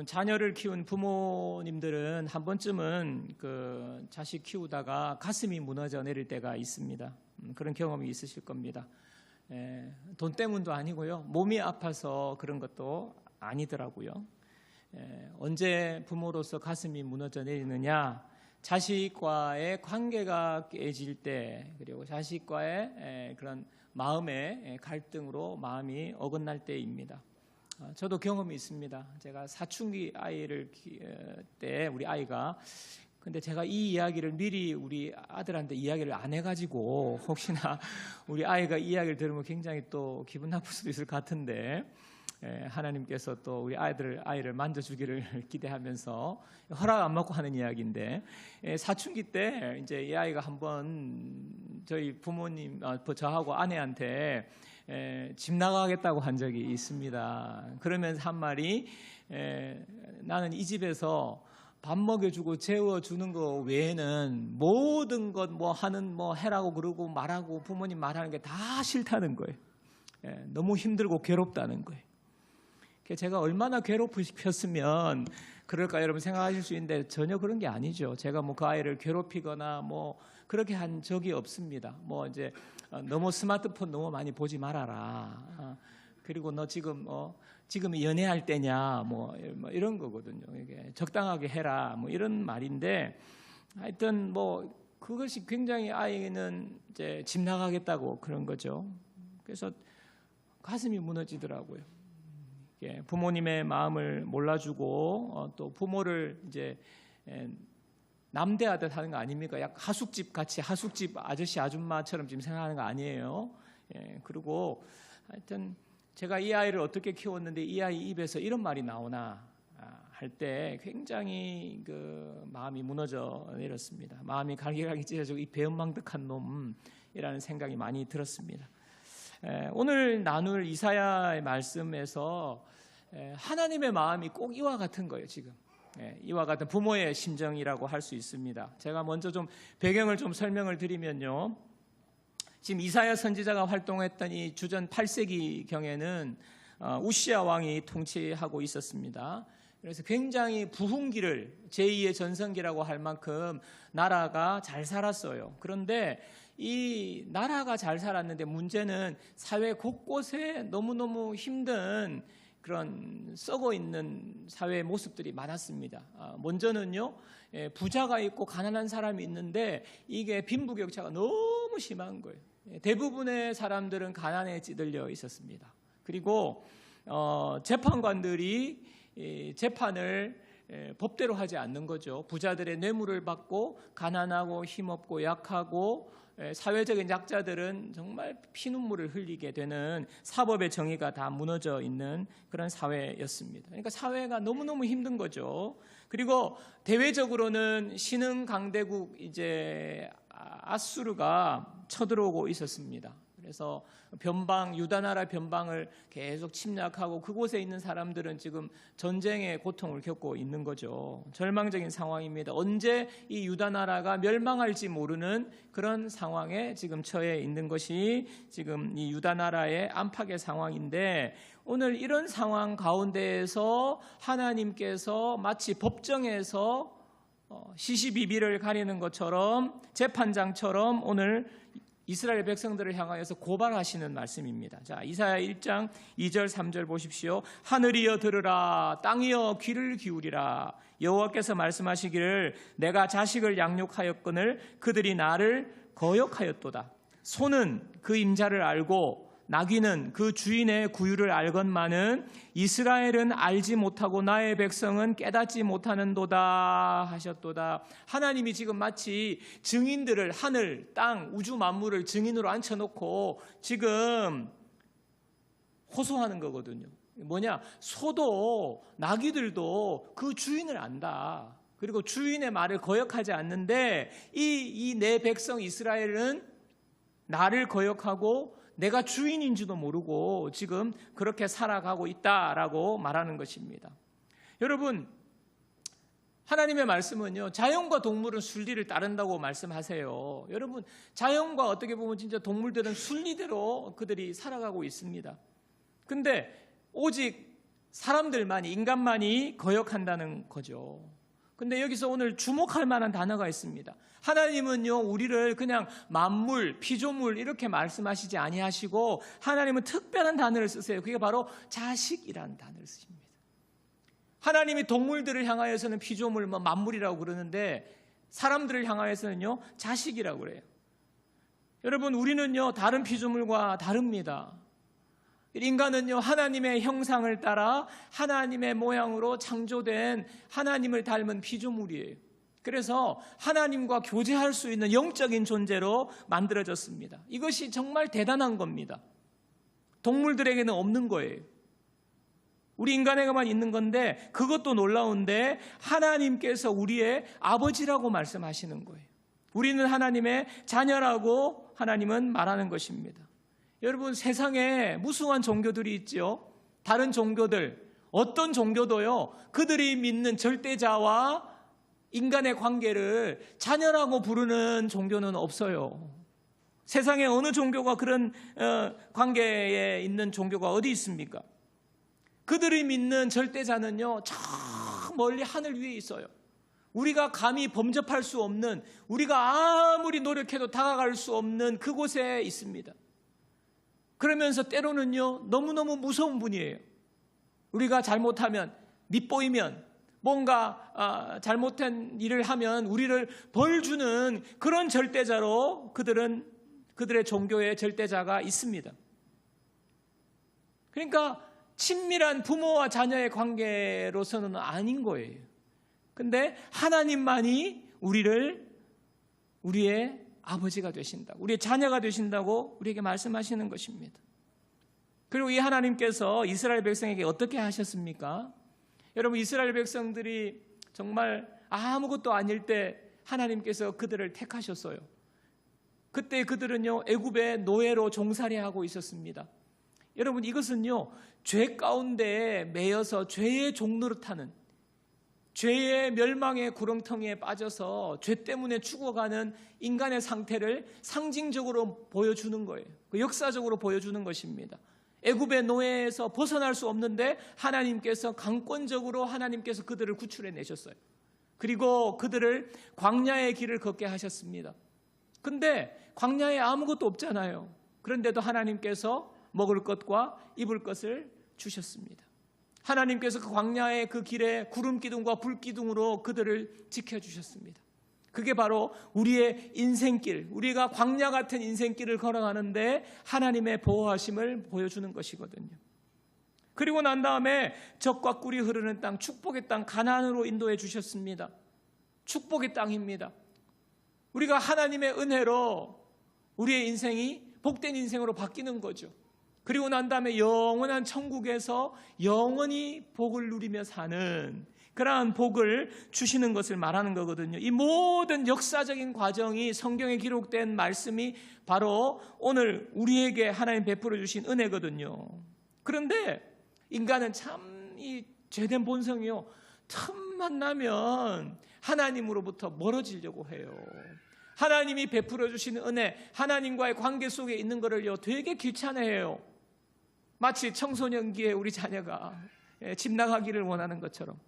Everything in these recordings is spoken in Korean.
여러분, 자녀를 키운 부모님들은 한 번쯤은 그 자식 키우다가 가슴이 무너져 내릴 때가 있습니다. 그런 경험이 있으실 겁니다. 돈 때문도 아니고요, 몸이 아파서 그런 것도 아니더라고요. 언제 부모로서 가슴이 무너져 내리느냐? 자식과의 관계가 깨질 때, 그리고 자식과의 그런 마음의 갈등으로 마음이 어긋날 때입니다. 저도 경험이 있습니다. 제가 사춘기 아이를 때 우리 아이가, 근데 제가 이 이야기를 미리 우리 아들한테 이야기를 안 해가지고 혹시나 우리 아이가 이 이야기를 들으면 굉장히 또 기분 나쁠 수도 있을 것 같은데, 하나님께서 또 우리 아이를 만져주기를 기대하면서 허락 안 받고 하는 이야기인데, 사춘기 때 이제 이 아이가 한번 저희 부모님, 저하고 아내한테 집 나가겠다고 한 적이 있습니다. 그러면서 한 말이, 나는 이 집에서 밥 먹여주고 재워주는 거 외에는 모든 것 뭐 하는 뭐 해라고 그러고 말하고 부모님 말하는 게 다 싫다는 거예요. 너무 힘들고 괴롭다는 거예요. 제가 얼마나 괴롭혔으면 그럴까 여러분 생각하실 수 있는데, 전혀 그런 게 아니죠. 제가 뭐 그 아이를 괴롭히거나 뭐 그렇게 한 적이 없습니다. 뭐 이제 너무 스마트폰 너무 많이 보지 말아라. 그리고 너 지금 연애할 때냐 뭐 이런 거거든요. 이게 적당하게 해라 뭐 이런 말인데, 하여튼 뭐 그것이 굉장히 아이는 이제 집 나가겠다고 그런 거죠. 그래서 가슴이 무너지더라고요. 부모님의 마음을 몰라주고 또 부모를 이제 남대하듯 하는 거 아닙니까? 약 하숙집 같이, 하숙집 아저씨 아줌마처럼 지금 생각하는 거 아니에요. 그리고 하여튼 제가 이 아이를 어떻게 키웠는데 이 아이 입에서 이런 말이 나오나 할 때 굉장히 그 마음이 무너져 내렸습니다. 마음이 갈기갈기 찢어지고 이 배은망덕한 놈이라는 생각이 많이 들었습니다. 오늘 나눌 이사야의 말씀에서 하나님의 마음이 꼭 이와 같은 거예요. 지금 이와 같은 부모의 심정이라고 할 수 있습니다. 제가 먼저 좀 배경을 좀 설명을 드리면요, 지금 이사야 선지자가 활동했던 이 주전 8세기경에는 우시야 왕이 통치하고 있었습니다. 그래서 굉장히 부흥기를, 제2의 전성기라고 할 만큼 나라가 잘 살았어요. 그런데 이 나라가 잘 살았는데 문제는 사회 곳곳에 너무너무 힘든 그런 썩어 있는 사회의 모습들이 많았습니다. 먼저는요, 부자가 있고 가난한 사람이 있는데 이게 빈부격차가 너무 심한 거예요. 대부분의 사람들은 가난에 찌들려 있었습니다. 그리고 재판관들이 재판을 법대로 하지 않는 거죠. 부자들의 뇌물을 받고 가난하고 힘없고 약하고 사회적인 약자들은 정말 피눈물을 흘리게 되는 사법의 정의가 다 무너져 있는 그런 사회였습니다. 그러니까 사회가 너무너무 힘든 거죠. 그리고 대외적으로는 신흥 강대국 이제 아수르가 쳐들어오고 있었습니다. 그래서 유다 나라 변방을 계속 침략하고 그곳에 있는 사람들은 지금 전쟁의 고통을 겪고 있는 거죠. 절망적인 상황입니다. 언제 이 유다 나라가 멸망할지 모르는 그런 상황에 지금 처해 있는 것이 지금 이 유다 나라의 안팎의 상황인데, 오늘 이런 상황 가운데에서 하나님께서 마치 법정에서 시시비비를 가리는 것처럼, 재판장처럼 오늘 이스라엘 백성들을 향하여서 고발하시는 말씀입니다. 자, 이사야 1장 2절 3절 보십시오. 하늘이여 들으라, 땅이여 귀를 기울이라. 여호와께서 말씀하시기를 내가 자식을 양육하였거늘 그들이 나를 거역하였도다. 소는 그 임자를 알고 나귀는 그 주인의 구유를 알건만은 이스라엘은 알지 못하고 나의 백성은 깨닫지 못하는도다 하셨도다. 하나님이 지금 마치 증인들을, 하늘, 땅, 우주 만물을 증인으로 앉혀놓고 지금 호소하는 거거든요. 뭐냐? 소도 나귀들도 그 주인을 안다. 그리고 주인의 말을 거역하지 않는데 이 내 백성 이스라엘은 나를 거역하고 내가 주인인지도 모르고 지금 그렇게 살아가고 있다라고 말하는 것입니다. 여러분, 하나님의 말씀은요, 자연과 동물은 순리를 따른다고 말씀하세요. 여러분, 자연과 어떻게 보면 진짜 동물들은 순리대로 그들이 살아가고 있습니다. 근데 오직 사람들만이, 인간만이 거역한다는 거죠. 근데 여기서 오늘 주목할 만한 단어가 있습니다. 하나님은요, 우리를 그냥 만물, 피조물 이렇게 말씀하시지 아니하시고 하나님은 특별한 단어를 쓰세요. 그게 바로 자식이라는 단어를 쓰십니다. 하나님이 동물들을 향하여서는 피조물, 만물이라고 그러는데 사람들을 향하여서는요, 자식이라고 그래요. 여러분, 우리는요, 다른 피조물과 다릅니다. 인간은요, 하나님의 형상을 따라 하나님의 모양으로 창조된 하나님을 닮은 피조물이에요. 그래서 하나님과 교제할 수 있는 영적인 존재로 만들어졌습니다. 이것이 정말 대단한 겁니다. 동물들에게는 없는 거예요. 우리 인간에게만 있는 건데 그것도 놀라운데 하나님께서 우리의 아버지라고 말씀하시는 거예요. 우리는 하나님의 자녀라고 하나님은 말하는 것입니다. 여러분, 세상에 무수한 종교들이 있죠. 다른 종교들, 어떤 종교도요, 그들이 믿는 절대자와 인간의 관계를 자녀라고 부르는 종교는 없어요. 세상에 어느 종교가 그런 관계에 있는 종교가 어디 있습니까? 그들이 믿는 절대자는요, 저 멀리 하늘 위에 있어요. 우리가 감히 범접할 수 없는, 우리가 아무리 노력해도 다가갈 수 없는 그곳에 있습니다. 그러면서 때로는요, 너무너무 무서운 분이에요. 우리가 잘못하면, 밉보이면, 뭔가 잘못한 일을 하면 우리를 벌 주는 그런 절대자로 그들의 종교의 절대자가 있습니다. 그러니까 친밀한 부모와 자녀의 관계로서는 아닌 거예요. 근데 하나님만이 우리의 아버지가 되신다고, 우리의 자녀가 되신다고 우리에게 말씀하시는 것입니다. 그리고 이 하나님께서 이스라엘 백성에게 어떻게 하셨습니까? 여러분, 이스라엘 백성들이 정말 아무것도 아닐 때 하나님께서 그들을 택하셨어요. 그때 그들은요, 애굽의 노예로 종살이하고 있었습니다. 여러분, 이것은요, 죄 가운데 매여서 죄의 종노릇하는, 죄의 멸망의 구렁텅이에 빠져서 죄 때문에 죽어가는 인간의 상태를 상징적으로 보여주는 거예요. 역사적으로 보여주는 것입니다. 애굽의 노예에서 벗어날 수 없는데 하나님께서 강권적으로 하나님께서 그들을 구출해 내셨어요. 그리고 그들을 광야의 길을 걷게 하셨습니다. 근데 광야에 아무것도 없잖아요. 그런데도 하나님께서 먹을 것과 입을 것을 주셨습니다. 하나님께서 그 광야의 그 길에 구름 기둥과 불 기둥으로 그들을 지켜주셨습니다. 그게 바로 우리의 인생길, 우리가 광야 같은 인생길을 걸어가는데 하나님의 보호하심을 보여주는 것이거든요. 그리고 난 다음에 젖과 꿀이 흐르는 땅, 축복의 땅 가나안으로 인도해 주셨습니다. 축복의 땅입니다. 우리가 하나님의 은혜로 우리의 인생이 복된 인생으로 바뀌는 거죠. 그리고 난 다음에 영원한 천국에서 영원히 복을 누리며 사는 그러한 복을 주시는 것을 말하는 거거든요. 이 모든 역사적인 과정이 성경에 기록된 말씀이 바로 오늘 우리에게 하나님 베풀어 주신 은혜거든요. 그런데 인간은 참 이 죄된 본성이요, 틈만 나면 하나님으로부터 멀어지려고 해요. 하나님이 베풀어 주시는 은혜, 하나님과의 관계 속에 있는 것을요 되게 귀찮아해요. 마치 청소년기에 우리 자녀가 집 나가기를 원하는 것처럼.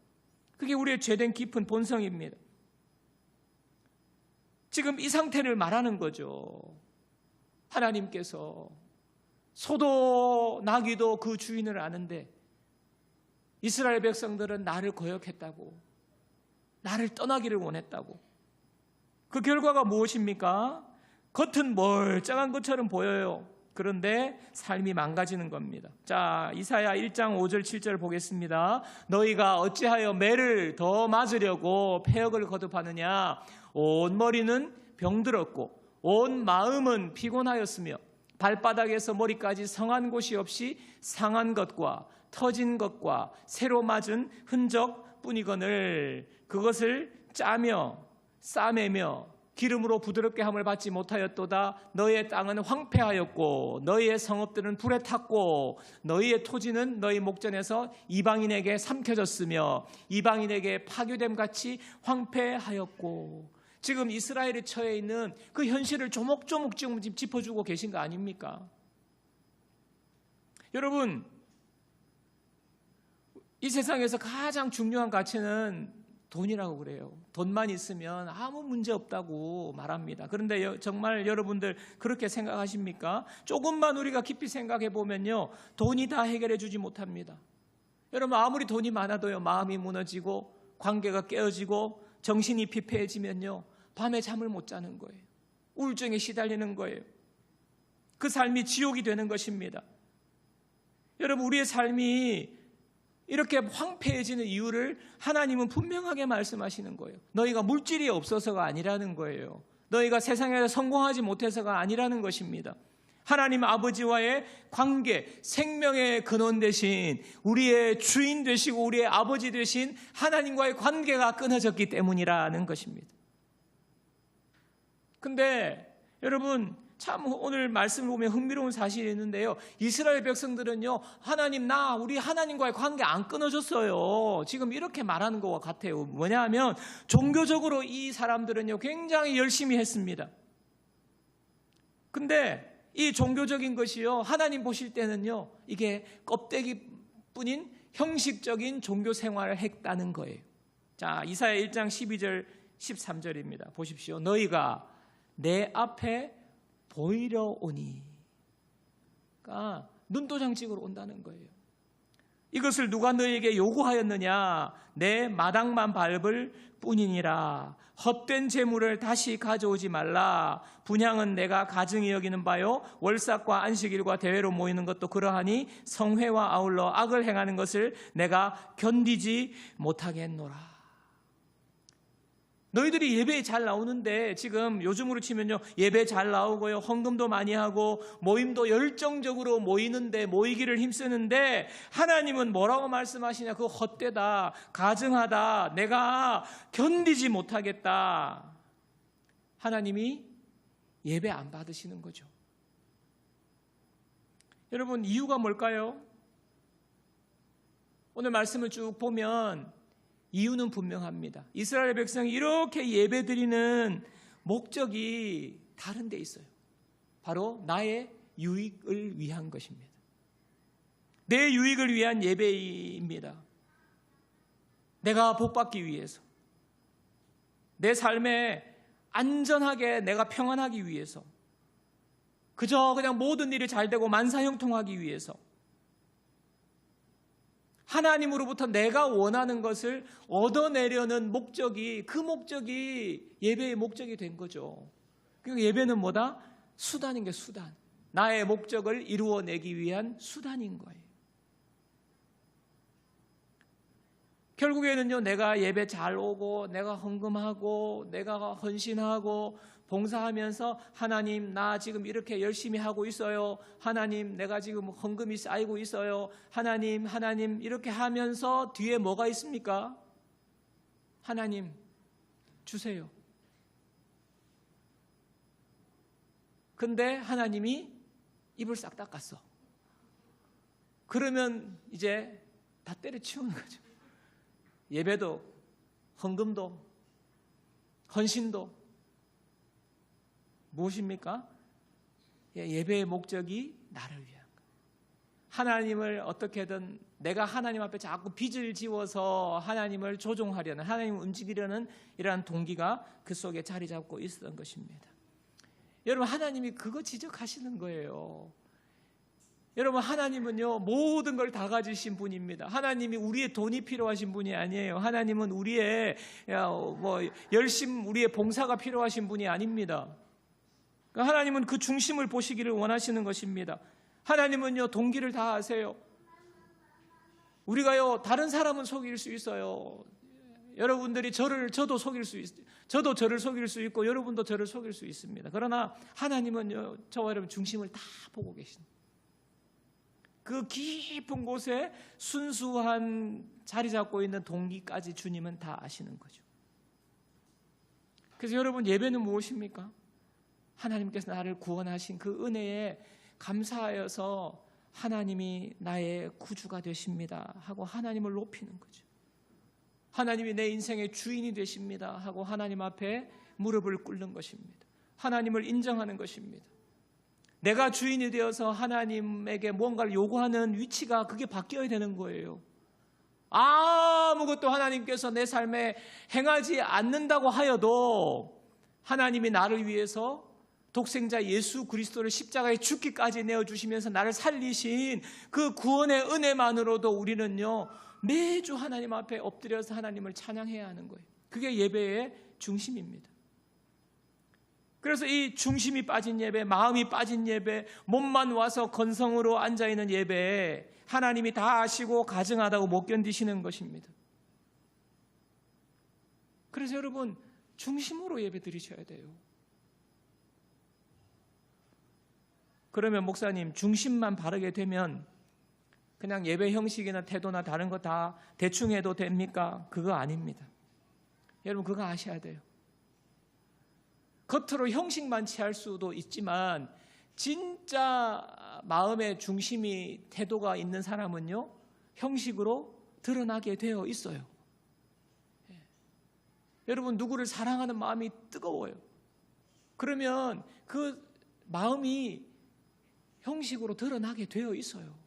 그게 우리의 죄된 깊은 본성입니다. 지금 이 상태를 말하는 거죠. 하나님께서 소도 나귀도 그 주인을 아는데 이스라엘 백성들은 나를 거역했다고, 나를 떠나기를 원했다고. 그 결과가 무엇입니까? 겉은 멀쩡한 것처럼 보여요. 그런데 삶이 망가지는 겁니다. 자, 이사야 1장 5절 7절 보겠습니다. 너희가 어찌하여 매를 더 맞으려고 패역을 거듭하느냐? 온 머리는 병들었고 온 마음은 피곤하였으며 발바닥에서 머리까지 성한 곳이 없이 상한 것과 터진 것과 새로 맞은 흔적 뿐이거늘 그것을 짜며 싸매며 기름으로 부드럽게 함을 받지 못하였도다. 너희의 땅은 황폐하였고 너희의 성읍들은 불에 탔고 너희의 토지는 너희 목전에서 이방인에게 삼켜졌으며 이방인에게 파괴됨 같이 황폐하였고. 지금 이스라엘이 처해 있는 그 현실을 조목조목 지금 짚어주고 계신 거 아닙니까? 여러분, 이 세상에서 가장 중요한 가치는 돈이라고 그래요. 돈만 있으면 아무 문제 없다고 말합니다. 그런데 정말 여러분들 그렇게 생각하십니까? 조금만 우리가 깊이 생각해 보면요, 돈이 다 해결해 주지 못합니다. 여러분, 아무리 돈이 많아도요, 마음이 무너지고 관계가 깨어지고 정신이 피폐해지면요, 밤에 잠을 못 자는 거예요. 우울증에 시달리는 거예요. 그 삶이 지옥이 되는 것입니다. 여러분, 우리의 삶이 이렇게 황폐해지는 이유를 하나님은 분명하게 말씀하시는 거예요. 너희가 물질이 없어서가 아니라는 거예요. 너희가 세상에서 성공하지 못해서가 아니라는 것입니다. 하나님 아버지와의 관계, 생명의 근원 되신, 우리의 주인 되시고 우리의 아버지 되신 하나님과의 관계가 끊어졌기 때문이라는 것입니다. 근데 여러분, 참 오늘 말씀을 보면 흥미로운 사실이 있는데요, 이스라엘 백성들은요, 우리 하나님과의 관계 안 끊어졌어요. 지금 이렇게 말하는 것 같아요. 뭐냐 하면 종교적으로 이 사람들은요, 굉장히 열심히 했습니다. 근데 이 종교적인 것이요, 하나님 보실 때는요, 이게 껍데기뿐인 형식적인 종교 생활을 했다는 거예요. 자, 이사야 1장 12절 13절입니다. 보십시오. 너희가 내 앞에 보이려 오니. 그러니까 눈도장 찍으러 온다는 거예요. 이것을 누가 너희에게 요구하였느냐? 내 마당만 밟을 뿐이니라. 헛된 재물을 다시 가져오지 말라. 분향은 내가 가증히 여기는 바요, 월삭과 안식일과 대회로 모이는 것도 그러하니 성회와 아울러 악을 행하는 것을 내가 견디지 못하겠노라. 너희들이 예배에 잘 나오는데, 지금 요즘으로 치면요, 예배 잘 나오고요, 헌금도 많이 하고 모임도 열정적으로 모이기를 힘쓰는데, 하나님은 뭐라고 말씀하시냐? 그거 헛되다, 가증하다, 내가 견디지 못하겠다. 하나님이 예배 안 받으시는 거죠. 여러분, 이유가 뭘까요? 오늘 말씀을 쭉 보면 이유는 분명합니다. 이스라엘 백성이 이렇게 예배드리는 목적이 다른 데 있어요. 바로 나의 유익을 위한 것입니다. 내 유익을 위한 예배입니다. 내가 복받기 위해서, 내 삶에 안전하게 내가 평안하기 위해서, 그냥 모든 일이 잘 되고 만사형통하기 위해서, 하나님으로부터 내가 원하는 것을 얻어내려는 목적이, 그 목적이 예배의 목적이 된 거죠. 그러니까 예배는 뭐다? 수단인 게 수단. 나의 목적을 이루어내기 위한 수단인 거예요. 결국에는요, 내가 예배 잘 오고, 내가 헌금하고, 내가 헌신하고, 봉사하면서 하나님, 나 지금 이렇게 열심히 하고 있어요. 하나님, 내가 지금 헌금이 쌓이고 있어요. 하나님, 이렇게 하면서 뒤에 뭐가 있습니까? 하나님, 주세요. 근데 하나님이 입을 싹 닦았어. 그러면 이제 다 때려치우는 거죠. 예배도, 헌금도, 헌신도 무엇입니까? 예배의 목적이 나를 위한 거예요. 하나님을 어떻게든 내가 하나님 앞에 자꾸 빚을 지워서 하나님을 조종하려는, 하나님을 움직이려는 이러한 동기가 그 속에 자리 잡고 있었던 것입니다. 여러분, 하나님이 그거 지적하시는 거예요. 여러분, 하나님은요, 모든 걸 다 가지신 분입니다. 하나님이 우리의 돈이 필요하신 분이 아니에요. 하나님은 우리의 우리의 봉사가 필요하신 분이 아닙니다. 하나님은 그 중심을 보시기를 원하시는 것입니다. 하나님은요, 동기를 다 아세요. 우리가요, 다른 사람은 속일 수 있어요. 여러분들이 저도 속일 수 있어요. 저도 저를 속일 수 있고 여러분도 저를 속일 수 있습니다. 그러나 하나님은요, 저와 여러분 중심을 다 보고 계십니다. 그 깊은 곳에 순수한 자리 잡고 있는 동기까지 주님은 다 아시는 거죠. 그래서 여러분, 예배는 무엇입니까? 하나님께서 나를 구원하신 그 은혜에 감사하여서 하나님이 나의 구주가 되십니다 하고 하나님을 높이는 거죠. 하나님이 내 인생의 주인이 되십니다 하고 하나님 앞에 무릎을 꿇는 것입니다. 하나님을 인정하는 것입니다. 내가 주인이 되어서 하나님에게 뭔가를 요구하는 위치가 그게 바뀌어야 되는 거예요. 아무것도 하나님께서 내 삶에 행하지 않는다고 하여도 하나님이 나를 위해서 독생자 예수 그리스도를 십자가에 죽기까지 내어주시면서 나를 살리신 그 구원의 은혜만으로도 우리는요, 매주 하나님 앞에 엎드려서 하나님을 찬양해야 하는 거예요. 그게 예배의 중심입니다. 그래서 이 중심이 빠진 예배, 마음이 빠진 예배, 몸만 와서 건성으로 앉아있는 예배에 하나님이 다 아시고 가증하다고 못 견디시는 것입니다. 그래서 여러분, 중심으로 예배 드리셔야 돼요. 그러면 목사님, 중심만 바르게 되면 그냥 예배 형식이나 태도나 다른 거 다 대충 해도 됩니까? 그거 아닙니다. 여러분, 그거 아셔야 돼요. 겉으로 형식만 취할 수도 있지만 진짜 마음의 중심이 태도가 있는 사람은요, 형식으로 드러나게 되어 있어요. 여러분, 누구를 사랑하는 마음이 뜨거워요. 그러면 그 마음이 형식으로 드러나게 되어 있어요.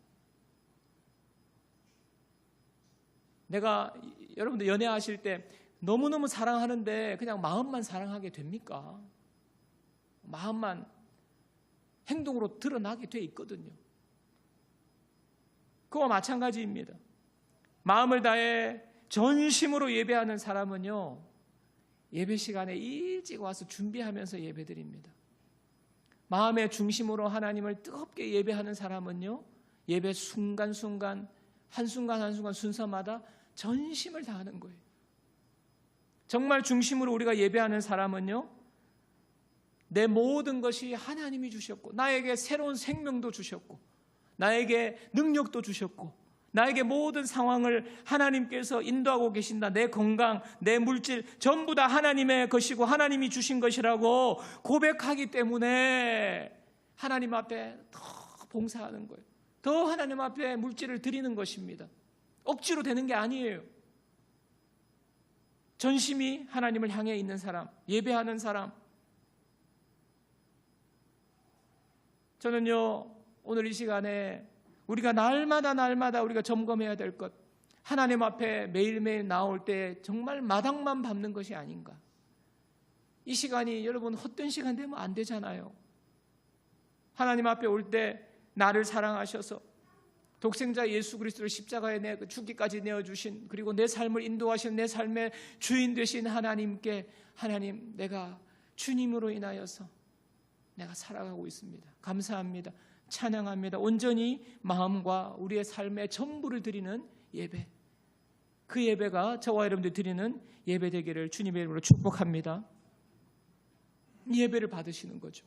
내가 여러분들 연애하실 때 너무너무 사랑하는데 그냥 마음만 사랑하게 됩니까? 마음만 행동으로 드러나게 돼 있거든요. 그와 마찬가지입니다. 마음을 다해 전심으로 예배하는 사람은요, 예배 시간에 일찍 와서 준비하면서 예배드립니다. 마음의 중심으로 하나님을 뜨겁게 예배하는 사람은요, 예배 순간순간, 한순간 순서마다 전심을 다하는 거예요. 정말 중심으로 우리가 예배하는 사람은요, 내 모든 것이 하나님이 주셨고, 나에게 새로운 생명도 주셨고, 나에게 능력도 주셨고, 나에게 모든 상황을 하나님께서 인도하고 계신다. 내 건강, 내 물질 전부 다 하나님의 것이고 하나님이 주신 것이라고 고백하기 때문에 하나님 앞에 더 봉사하는 거예요. 더 하나님 앞에 물질을 드리는 것입니다. 억지로 되는 게 아니에요. 전심이 하나님을 향해 있는 사람, 예배하는 사람. 저는요, 오늘 이 시간에 우리가 날마다 우리가 점검해야 될 것, 하나님 앞에 매일매일 나올 때 정말 마당만 밟는 것이 아닌가. 이 시간이 여러분 헛된 시간 되면 안 되잖아요. 하나님 앞에 올 때 나를 사랑하셔서 독생자 예수 그리스도를 십자가에 죽기까지 내어주신, 그리고 내 삶을 인도하신 내 삶의 주인 되신 하나님께, 하나님, 내가 주님으로 인하여서 내가 살아가고 있습니다. 감사합니다. 찬양합니다. 온전히 마음과 우리의 삶의 전부를 드리는 예배, 그 예배가 저와 여러분들 드리는 예배 되기를 주님의 이름으로 축복합니다. 이 예배를 받으시는 거죠.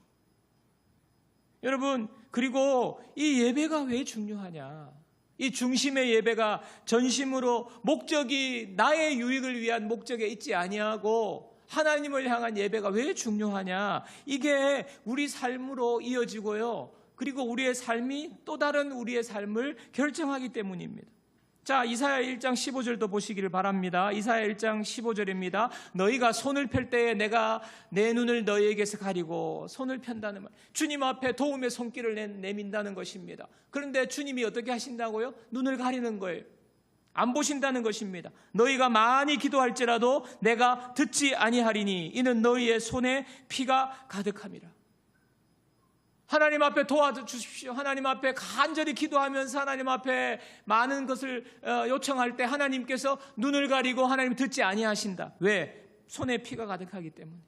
여러분, 그리고 이 예배가 왜 중요하냐? 이 중심의 예배가 전심으로 목적이 나의 유익을 위한 목적에 있지 아니하고 하나님을 향한 예배가 왜 중요하냐? 이게 우리 삶으로 이어지고요, 그리고 우리의 삶이 또 다른 우리의 삶을 결정하기 때문입니다. 자, 이사야 1장 15절도 보시기를 바랍니다. 이사야 1장 15절입니다. 너희가 손을 펼 때에 내가 내 눈을 너희에게서 가리고, 손을 편다는 말, 주님 앞에 도움의 손길을 내민다는 것입니다. 그런데 주님이 어떻게 하신다고요? 눈을 가리는 거예요. 안 보신다는 것입니다. 너희가 많이 기도할지라도 내가 듣지 아니하리니 이는 너희의 손에 피가 가득함이라. 하나님 앞에 도와주십시오. 하나님 앞에 간절히 기도하면서 하나님 앞에 많은 것을 요청할 때 하나님께서 눈을 가리고 하나님 듣지 아니하신다. 왜? 손에 피가 가득하기 때문에.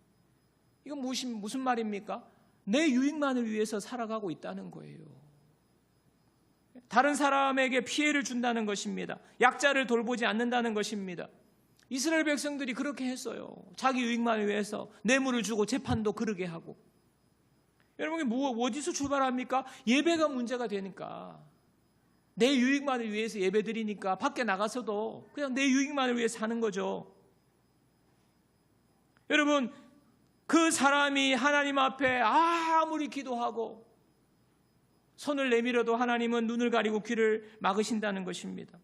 이건 무슨 말입니까? 내 유익만을 위해서 살아가고 있다는 거예요. 다른 사람에게 피해를 준다는 것입니다. 약자를 돌보지 않는다는 것입니다. 이스라엘 백성들이 그렇게 했어요. 자기 유익만을 위해서 뇌물을 주고 재판도 그르게 하고. 여러분, 어디서 출발합니까? 예배가 문제가 되니까, 내 유익만을 위해서 예배 드리니까 밖에 나가서도 그냥 내 유익만을 위해 사는 거죠. 여러분, 그 사람이 하나님 앞에 아무리 기도하고 손을 내밀어도 하나님은 눈을 가리고 귀를 막으신다는 것입니다.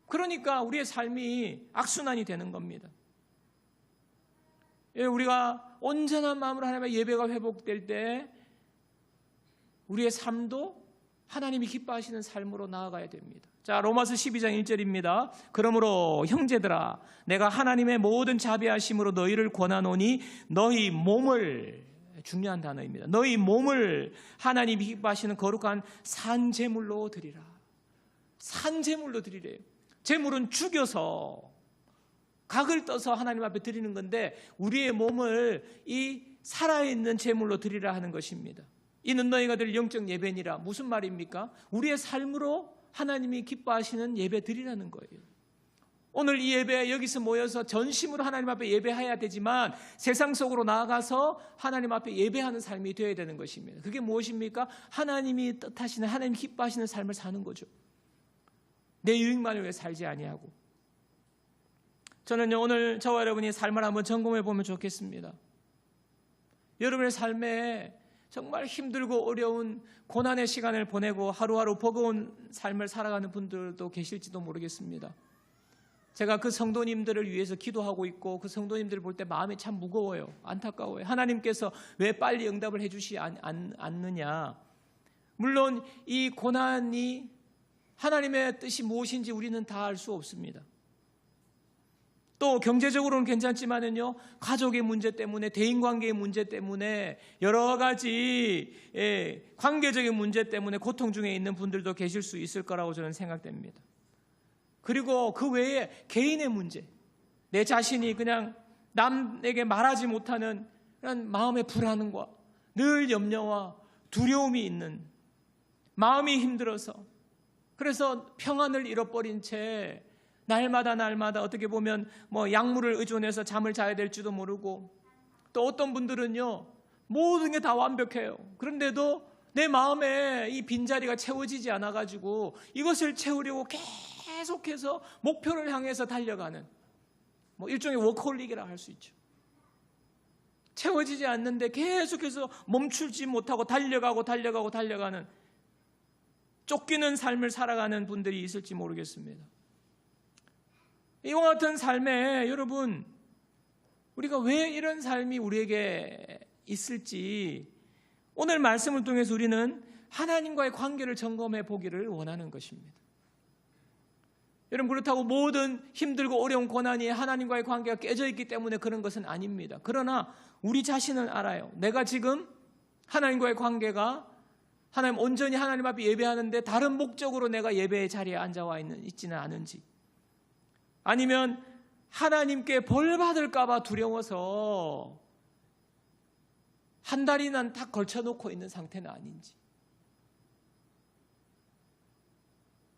그러니까 우리의 삶이 악순환이 되는 겁니다. 우리가 온전한 마음으로 하나님의 예배가 회복될 때 우리의 삶도 하나님이 기뻐하시는 삶으로 나아가야 됩니다. 자, 로마서 12장 1절입니다. 그러므로 형제들아 내가 하나님의 모든 자비하심으로 너희를 권하노니 너희 몸을, 중요한 단어입니다, 너희 몸을 하나님이 기뻐하시는 거룩한 산제물로 드리라. 산제물로 드리래요. 제물은 죽여서 각을 떠서 하나님 앞에 드리는 건데 우리의 몸을 이 살아있는 제물로 드리라 하는 것입니다. 이는 너희가 드릴 영적 예배니라. 무슨 말입니까? 우리의 삶으로 하나님이 기뻐하시는 예배 드리라는 거예요. 오늘 이 예배 여기서 모여서 전심으로 하나님 앞에 예배해야 되지만 세상 속으로 나아가서 하나님 앞에 예배하는 삶이 되어야 되는 것입니다. 그게 무엇입니까? 하나님이 뜻하시는, 하나님이 기뻐하시는 삶을 사는 거죠. 내 유익만을 위해 살지 아니하고. 저는요, 오늘 저와 여러분이 삶을 한번 점검해 보면 좋겠습니다. 여러분의 삶에 정말 힘들고 어려운 고난의 시간을 보내고 하루하루 버거운 삶을 살아가는 분들도 계실지도 모르겠습니다. 제가 그 성도님들을 위해서 기도하고 있고 그 성도님들을 볼 때 마음이 참 무거워요. 안타까워요. 하나님께서 왜 빨리 응답을 해주시지 않느냐. 물론 이 고난이 하나님의 뜻이 무엇인지 우리는 다 알 수 없습니다. 또 경제적으로는 괜찮지만은요, 가족의 문제 때문에, 대인관계의 문제 때문에, 여러 가지 관계적인 문제 때문에 고통 중에 있는 분들도 계실 수 있을 거라고 저는 생각됩니다. 그리고 그 외에 개인의 문제, 내 자신이 그냥 남에게 말하지 못하는 그런 마음의 불안과 늘 염려와 두려움이 있는, 마음이 힘들어서 그래서 평안을 잃어버린 채 날마다 어떻게 보면 약물을 의존해서 잠을 자야 될지도 모르고, 또 어떤 분들은요 모든 게 다 완벽해요. 그런데도 내 마음에 이 빈자리가 채워지지 않아가지고 이것을 채우려고 계속해서 목표를 향해서 달려가는, 일종의 워커홀릭이라 할 수 있죠. 채워지지 않는데 계속해서 멈추지 못하고 달려가는 쫓기는 삶을 살아가는 분들이 있을지 모르겠습니다. 이와 같은 삶에 여러분, 우리가 왜 이런 삶이 우리에게 있을지 오늘 말씀을 통해서 우리는 하나님과의 관계를 점검해 보기를 원하는 것입니다. 여러분, 그렇다고 모든 힘들고 어려운 고난이 하나님과의 관계가 깨져 있기 때문에 그런 것은 아닙니다. 그러나 우리 자신은 알아요. 내가 지금 하나님과의 관계가, 하나님 온전히 하나님 앞에 예배하는데 다른 목적으로 내가 예배의 자리에 앉아와 있지는 않은지, 아니면 하나님께 벌 받을까 봐 두려워서 한 달이나 딱 걸쳐놓고 있는 상태는 아닌지,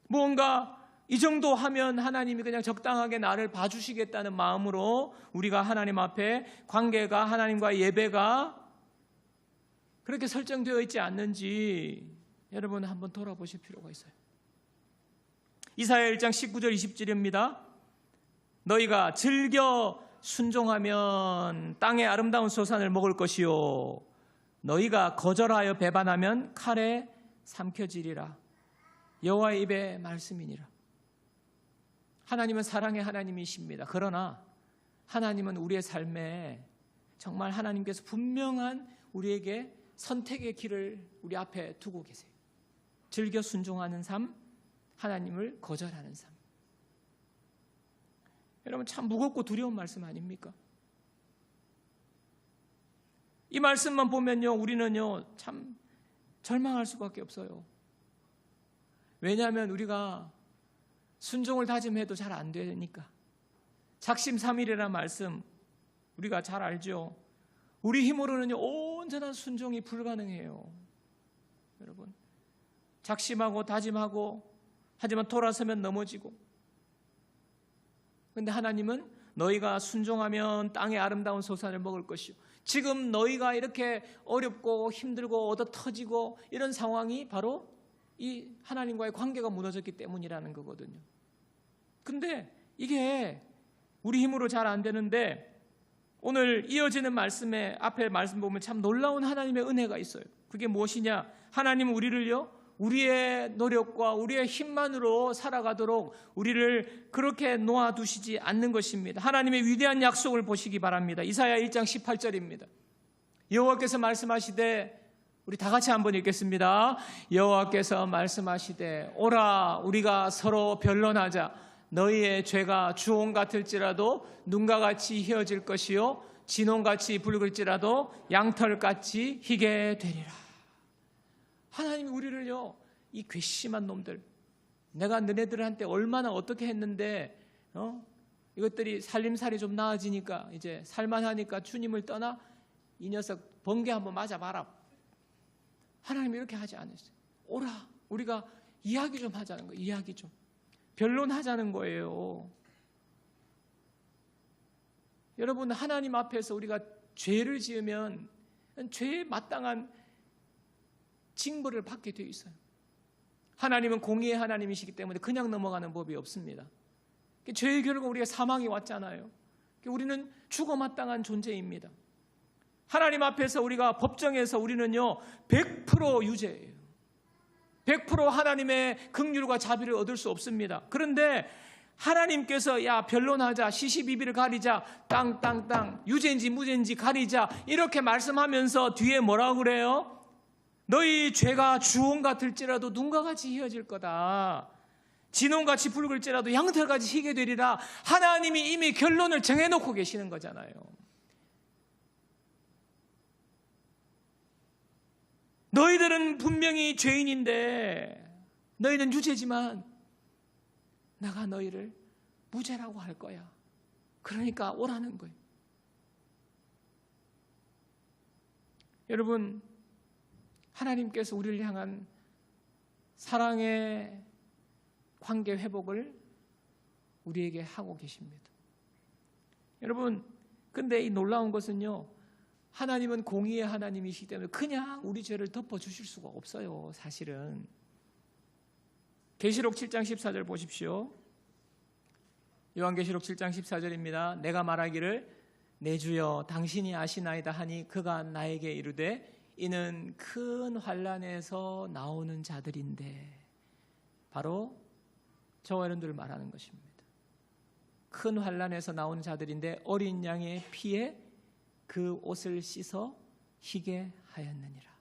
무언가 이 정도 하면 하나님이 그냥 적당하게 나를 봐주시겠다는 마음으로 우리가 하나님 앞에 관계가, 하나님과의 예배가 그렇게 설정되어 있지 않는지 여러분 한번 돌아보실 필요가 있어요. 이사야 1장 19절 20절입니다. 너희가 즐겨 순종하면 땅의 아름다운 소산을 먹을 것이요 너희가 거절하여 배반하면 칼에 삼켜지리라. 여호와의 입의 말씀이니라. 하나님은 사랑의 하나님이십니다. 그러나 하나님은 우리의 삶에 정말 하나님께서 분명한 우리에게 선택의 길을 우리 앞에 두고 계세요. 즐겨 순종하는 삶, 하나님을 거절하는 삶. 여러분, 참 무겁고 두려운 말씀 아닙니까? 이 말씀만 보면요, 우리는요 참 절망할 수밖에 없어요. 왜냐하면 우리가 순종을 다짐해도 잘 안 되니까. 작심삼일이라는 말씀 우리가 잘 알죠. 우리 힘으로는요 온전한 순종이 불가능해요. 여러분, 작심하고 다짐하고 하지만 돌아서면 넘어지고. 그런데 하나님은 너희가 순종하면 땅의 아름다운 소산을 먹을 것이요. 지금 너희가 이렇게 어렵고 힘들고 얻어 터지고 이런 상황이 바로 이 하나님과의 관계가 무너졌기 때문이라는 거거든요. 근데 이게 우리 힘으로 잘 안 되는데 오늘 이어지는 말씀에 앞에 말씀 보면 참 놀라운 하나님의 은혜가 있어요. 그게 무엇이냐? 하나님은 우리를요 우리의 노력과 우리의 힘만으로 살아가도록 우리를 그렇게 놓아두시지 않는 것입니다. 하나님의 위대한 약속을 보시기 바랍니다. 이사야 1장 18절입니다. 여호와께서 말씀하시되 우리 다 같이 한번 읽겠습니다. 여호와께서 말씀하시되 오라 우리가 서로 변론하자. 너희의 죄가 주홍 같을지라도 눈과 같이 희어질 것이요 진홍같이 붉을지라도 양털같이 희게 되리라. 하나님이 우리를요, 이 괘씸한 놈들, 내가 너네들한테 얼마나 어떻게 했는데 이것들이 살림살이 좀 나아지니까 이제 살만하니까 주님을 떠나 이 녀석 번개 한번 맞아봐라. 하나님이 이렇게 하지 않으세요. 오라 우리가 이야기 좀 하자는 거예요. 이야기 좀 변론하자는 거예요. 여러분, 하나님 앞에서 우리가 죄를 지으면 죄에 마땅한 징벌을 받게 되어 있어요. 하나님은 공의의 하나님이시기 때문에 그냥 넘어가는 법이 없습니다. 죄의 결과 우리가 사망이 왔잖아요. 우리는 죽어 마땅한 존재입니다. 하나님 앞에서 우리가 법정에서 우리는요 100% 유죄예요. 100% 하나님의 긍휼과 자비를 얻을 수 없습니다. 그런데 하나님께서 야 변론하자, 시시비비를 가리자, 땅 유죄인지 무죄인지 가리자 이렇게 말씀하면서 뒤에 뭐라고 그래요? 너희 죄가 주홍 같을지라도 눈과 같이 희어질 거다. 진홍같이 붉을지라도 양털같이 희게 되리라. 하나님이 이미 결론을 정해놓고 계시는 거잖아요. 너희들은 분명히 죄인인데 너희는 유죄지만 내가 너희를 무죄라고 할 거야. 그러니까 오라는 거예요. 여러분, 하나님께서 우리를 향한 사랑의 관계 회복을 우리에게 하고 계십니다. 여러분, 근데 이 놀라운 것은요, 하나님은 공의의 하나님이시기 때문에 그냥 우리 죄를 덮어주실 수가 없어요. 사실은 계시록 7장 14절 보십시오. 요한계시록 7장 14절입니다. 내가 말하기를 내 주여 당신이 아시나이다 하니 그가 나에게 이르되 이는 큰 환난에서 나오는 자들인데, 바로 저와 여러분들을 말하는 것입니다. 큰 환난에서 나오는 자들인데 어린 양의 피에 그 옷을 씻어 희게 하였느니라.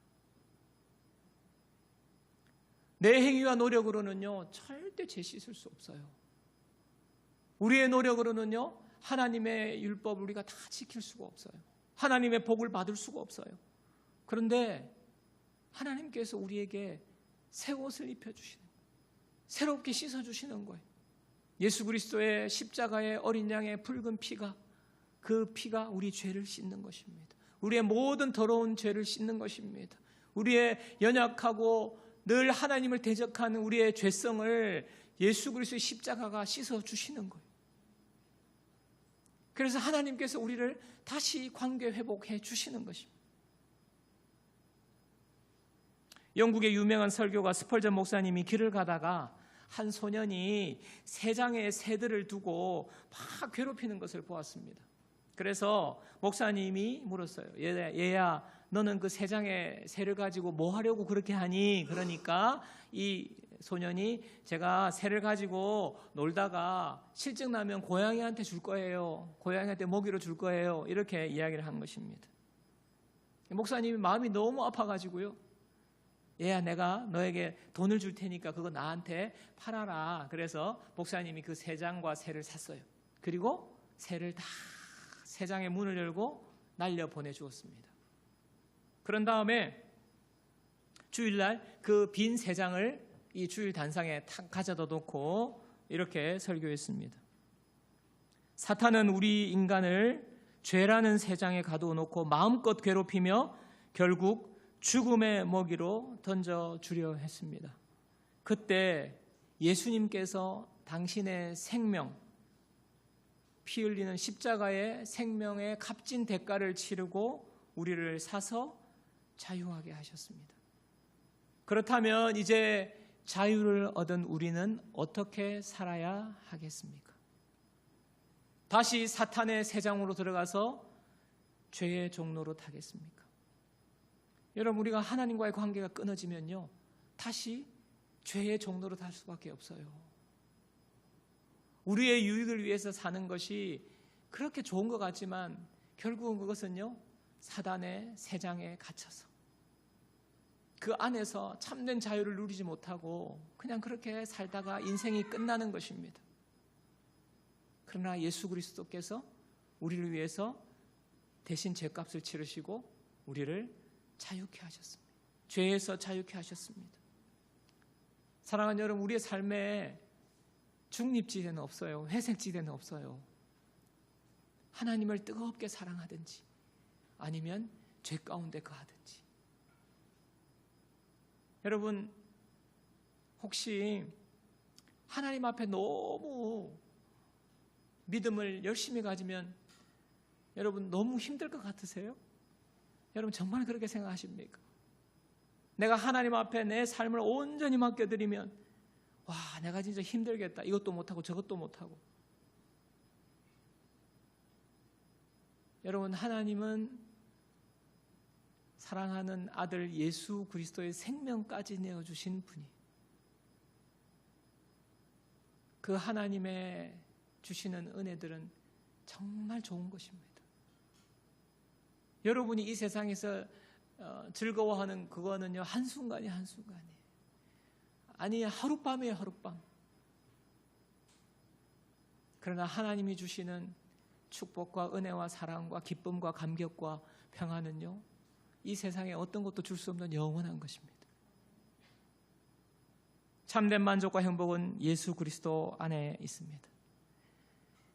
내 행위와 노력으로는요 절대 죄 씻을 수 없어요. 우리의 노력으로는요 하나님의 율법을 우리가 다 지킬 수가 없어요. 하나님의 복을 받을 수가 없어요. 그런데 하나님께서 우리에게 새 옷을 입혀주시는 거예요. 새롭게 씻어주시는 거예요. 예수 그리스도의 십자가의 어린 양의 붉은 피가, 그 피가 우리 죄를 씻는 것입니다. 우리의 모든 더러운 죄를 씻는 것입니다. 우리의 연약하고 늘 하나님을 대적하는 우리의 죄성을 예수 그리스도의 십자가가 씻어주시는 거예요. 그래서 하나님께서 우리를 다시 관계 회복해 주시는 것입니다. 영국의 유명한 설교가 스펄전 목사님이 길을 가다가 한 소년이 세 장의 새들을 두고 막 괴롭히는 것을 보았습니다. 그래서 목사님이 물었어요. 얘야, 너는 그 세 장의 새를 가지고 뭐 하려고 그렇게 하니? 그러니까 이 소년이 제가 새를 가지고 놀다가 실증 나면 고양이한테 줄 거예요. 고양이한테 먹이로 줄 거예요. 이렇게 이야기를 한 것입니다. 목사님이 마음이 너무 아파가지고요. 얘야, 내가 너에게 돈을 줄 테니까 그거 나한테 팔아라. 그래서 목사님이 그 세 장과 새를 샀어요. 그리고 새를 다 세 장의 문을 열고 날려 보내주었습니다. 그런 다음에 주일날 그 빈 세 장을 이 주일 단상에 탁 가져다 놓고 이렇게 설교했습니다. 사탄은 우리 인간을 죄라는 세 장에 가둬놓고 마음껏 괴롭히며 결국 죽음의 먹이로 던져주려 했습니다. 그때 예수님께서 당신의 생명, 피 흘리는 십자가의 생명의 값진 대가를 치르고 우리를 사서 자유하게 하셨습니다. 그렇다면 이제 자유를 얻은 우리는 어떻게 살아야 하겠습니까? 다시 사탄의 세장으로 들어가서 죄의 종로로 타겠습니까? 여러분, 우리가 하나님과의 관계가 끊어지면요 다시 죄의 종로로 탈 수밖에 없어요. 우리의 유익을 위해서 사는 것이 그렇게 좋은 것 같지만 결국은 그것은요 사단의 세장에 갇혀서 그 안에서 참된 자유를 누리지 못하고 그냥 그렇게 살다가 인생이 끝나는 것입니다. 그러나 예수 그리스도께서 우리를 위해서 대신 죄값을 치르시고 우리를 자유케 하셨습니다. 죄에서 자유케 하셨습니다. 사랑하는 여러분, 우리의 삶에 중립지대는 없어요. 회색지대는 없어요. 하나님을 뜨겁게 사랑하든지 아니면 죄 가운데 거하든지. 여러분, 혹시 하나님 앞에 너무 믿음을 열심히 가지면 여러분 너무 힘들 것 같으세요? 여러분 정말 그렇게 생각하십니까? 내가 하나님 앞에 내 삶을 온전히 맡겨드리면 와, 내가 진짜 힘들겠다. 이것도 못하고 저것도 못하고. 여러분, 하나님은 사랑하는 아들 예수 그리스도의 생명까지 내어주신 분이, 그 하나님의 주시는 은혜들은 정말 좋은 것입니다. 여러분이 이 세상에서 즐거워하는 그거는요, 한순간이에요. 한순간이에요. 아니, 하룻밤이에요. 하룻밤. 그러나 하나님이 주시는 축복과 은혜와 사랑과 기쁨과 감격과 평안은요, 이 세상에 어떤 것도 줄 수 없는 영원한 것입니다. 참된 만족과 행복은 예수 그리스도 안에 있습니다.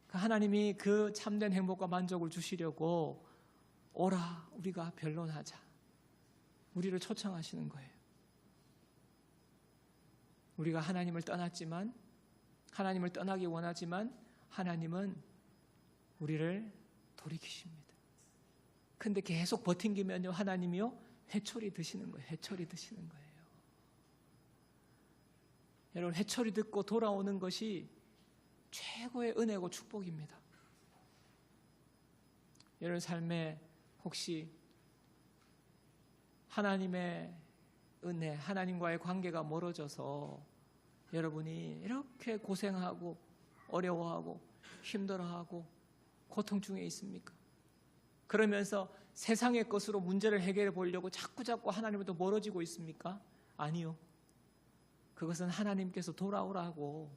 하나님이 그 참된 행복과 만족을 주시려고 오라, 우리가 변론하자, 우리를 초청하시는 거예요. 우리가 하나님을 떠났지만, 하나님을 떠나기 원하지만 하나님은 우리를 돌이키십니다. 근데 계속 버팅기면요, 하나님이요 회초리 드시는 거예요. 회초리 드시는 거예요. 여러분, 회초리 듣고 돌아오는 것이 최고의 은혜고 축복입니다. 여러분 삶에 혹시 하나님의 은혜, 하나님과의 관계가 멀어져서 여러분이 이렇게 고생하고 어려워하고 힘들어하고 고통 중에 있습니까? 그러면서 세상의 것으로 문제를 해결해 보려고 자꾸 하나님부터 멀어지고 있습니까? 아니요. 그것은 하나님께서 돌아오라고,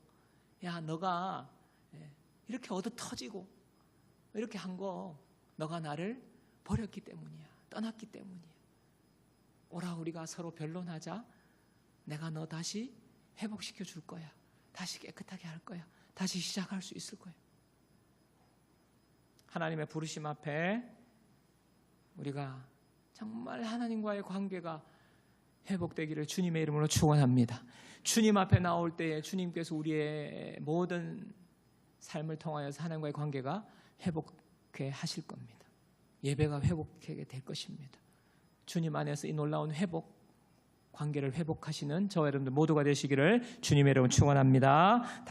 야, 너가 이렇게 얻어 터지고 이렇게 한 거 너가 나를 버렸기 때문이야. 떠났기 때문이야. 오라, 우리가 서로 변론하자. 내가 너 다시 회복시켜 줄 거야. 다시 깨끗하게 할 거야. 다시 시작할 수 있을 거야. 하나님의 부르심 앞에 우리가 정말 하나님과의 관계가 회복되기를 주님의 이름으로 축원합니다. 주님 앞에 나올 때에 주님께서 우리의 모든 삶을 통하여서 하나님과의 관계가 회복해 하실 겁니다. 예배가 회복하게 될 것입니다. 주님 안에서 이 놀라운 회복, 관계를 회복하시는 저와 여러분들 모두가 되시기를 주님의 이름으로 축원합니다.